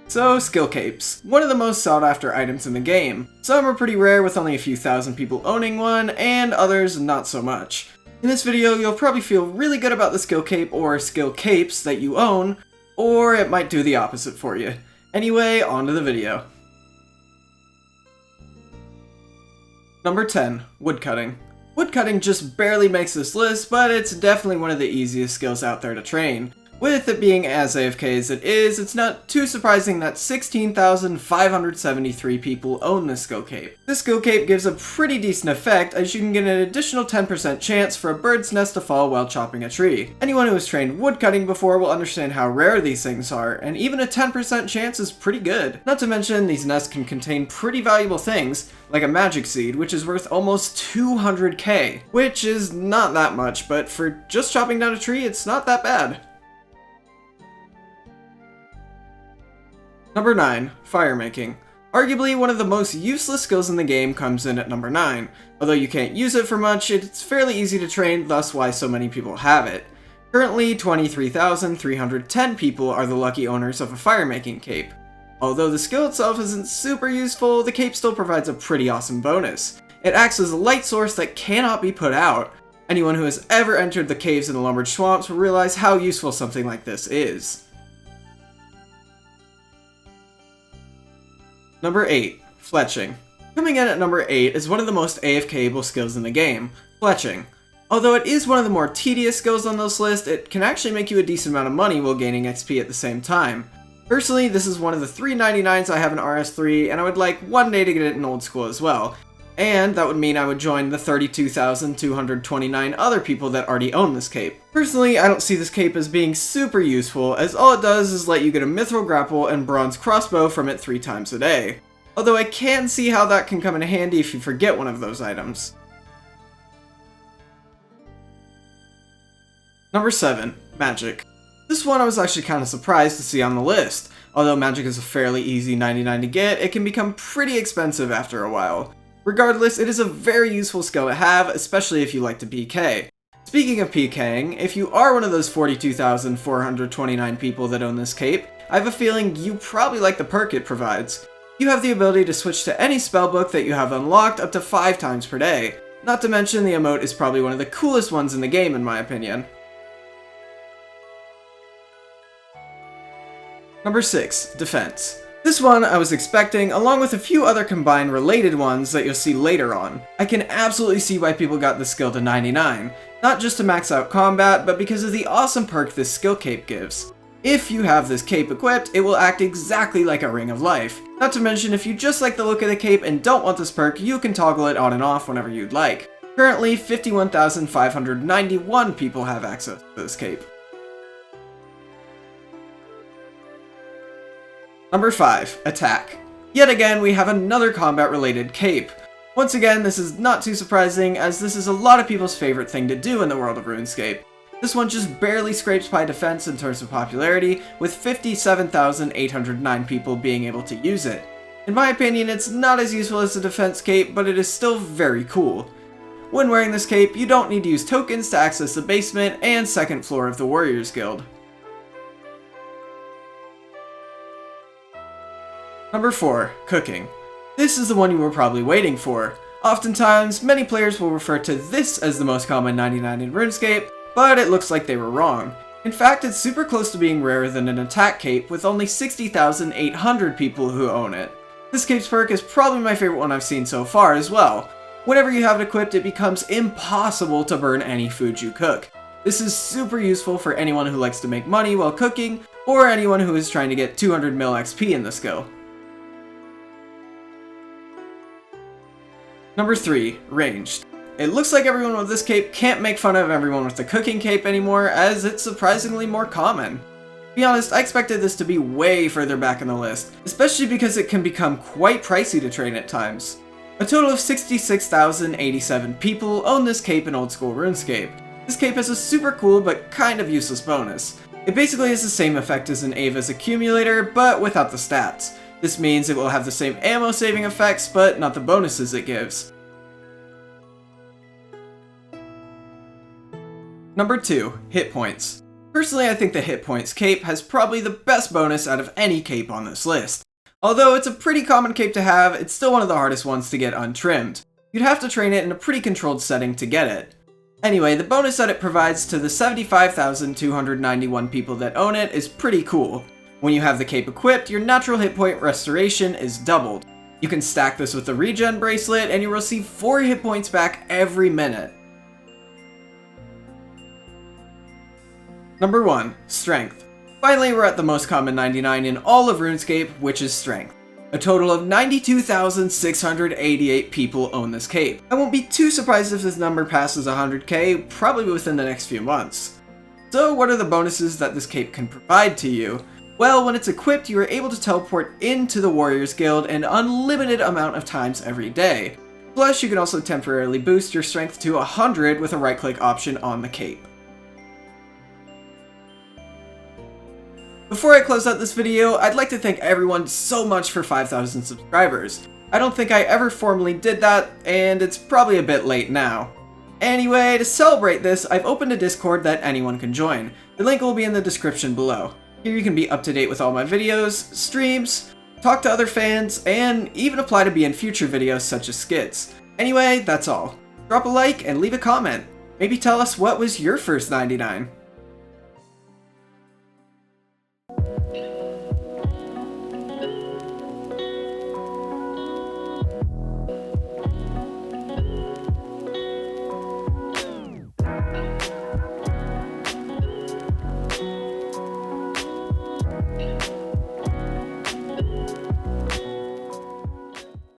So, Skillcapes, one of the most sought after items in the game. Some are pretty rare with only a few thousand people owning one, and others not so much. In this video, you'll probably feel really good about the Skillcape or Skillcapes that you own, or it might do the opposite for you. Anyway, on to the video. Number 10. Woodcutting. Woodcutting just barely makes this list, but it's definitely one of the easiest skills out there to train. With it being as AFK as it is, it's not too surprising that 16,573 people own this Skillcape. This Skillcape gives a pretty decent effect, as you can get an additional 10% chance for a bird's nest to fall while chopping a tree. Anyone who has trained woodcutting before will understand how rare these things are, and even a 10% chance is pretty good. Not to mention, these nests can contain pretty valuable things, like a magic seed, which is worth almost 200k, which is not that much, but for just chopping down a tree, it's not that bad. Number 9. Firemaking. Arguably one of the most useless skills in the game comes in at number 9. Although you can't use it for much, it's fairly easy to train, thus why so many people have it. Currently, 23,310 people are the lucky owners of a firemaking cape. Although the skill itself isn't super useful, the cape still provides a pretty awesome bonus. It acts as a light source that cannot be put out. Anyone who has ever entered the caves in the lumbered swamps will realize how useful something like this is. Number 8. Fletching. Coming in at number 8 is one of the most AFK-able skills in the game, Fletching. Although it is one of the more tedious skills on this list, it can actually make you a decent amount of money while gaining XP at the same time. Personally, this is one of the 399s I have in RS3, and I would like one day to get it in old school as well. And that would mean I would join the 32,229 other people that already own this cape. Personally, I don't see this cape as being super useful, as all it does is let you get a mithril grapple and bronze crossbow from it 3 times a day. Although I can see how that can come in handy if you forget one of those items. Number 7. Magic. This one I was actually kind of surprised to see on the list. Although magic is a fairly easy 99 to get, it can become pretty expensive after a while. Regardless, it is a very useful skill to have, especially if you like to PK. Speaking of PKing, if you are one of those 42,429 people that own this cape, I have a feeling you probably like the perk it provides. You have the ability to switch to any spellbook that you have unlocked up to 5 times per day. Not to mention the emote is probably one of the coolest ones in the game in my opinion. Number 6. Defense. This one I was expecting, along with a few other combined related ones that you'll see later on. I can absolutely see why people got this skill to 99, not just to max out combat, but because of the awesome perk this skill cape gives. If you have this cape equipped, it will act exactly like a Ring of Life. Not to mention, if you just like the look of the cape and don't want this perk, you can toggle it on and off whenever you'd like. Currently, 51,591 people have access to this cape. Number 5. Attack. Yet again, we have another combat-related cape. Once again, this is not too surprising, as this is a lot of people's favorite thing to do in the world of RuneScape. This one just barely scrapes by defense in terms of popularity, with 57,809 people being able to use it. In my opinion, it's not as useful as the defense cape, but it is still very cool. When wearing this cape, you don't need to use tokens to access the basement and second floor of the Warriors Guild. Number 4. Cooking. This is the one you were probably waiting for. Oftentimes, many players will refer to this as the most common 99 in RuneScape, but it looks like they were wrong. In fact, it's super close to being rarer than an attack cape, with only 60,800 people who own it. This cape's perk is probably my favorite one I've seen so far as well. Whenever you have it equipped, it becomes impossible to burn any food you cook. This is super useful for anyone who likes to make money while cooking, or anyone who is trying to get 200 mil XP in the skill. Number 3. Ranged. It looks like everyone with this cape can't make fun of everyone with the cooking cape anymore, as it's surprisingly more common. To be honest, I expected this to be way further back in the list, especially because it can become quite pricey to train at times. A total of 66,087 people own this cape in old school RuneScape. This cape has a super cool but kind of useless bonus. It basically has the same effect as an Ava's accumulator, but without the stats. This means it will have the same ammo saving effects, but not the bonuses it gives. Number 2. Hitpoints. Personally, I think the Hitpoints cape has probably the best bonus out of any cape on this list. Although it's a pretty common cape to have, it's still one of the hardest ones to get untrimmed. You'd have to train it in a pretty controlled setting to get it. Anyway, the bonus that it provides to the 75,291 people that own it is pretty cool. When you have the cape equipped, your natural hit point restoration is doubled. You can stack this with the regen bracelet and you'll receive 4 hit points back every minute. Number 1. Strength. Finally, we're at the most common 99 in all of RuneScape, which is Strength. A total of 92,688 people own this cape. I won't be too surprised if this number passes 100k, probably within the next few months. So what are the bonuses that this cape can provide to you? Well, when it's equipped, you are able to teleport into the Warriors Guild an unlimited amount of times every day. Plus, you can also temporarily boost your strength to 100 with a right-click option on the cape. Before I close out this video, I'd like to thank everyone so much for 5,000 subscribers. I don't think I ever formally did that, and it's probably a bit late now. Anyway, to celebrate this, I've opened a Discord that anyone can join. The link will be in the description below. Here you can be up to date with all my videos, streams, talk to other fans, and even apply to be in future videos such as skits. Anyway, that's all. Drop a like and leave a comment. Maybe tell us what was your first 99.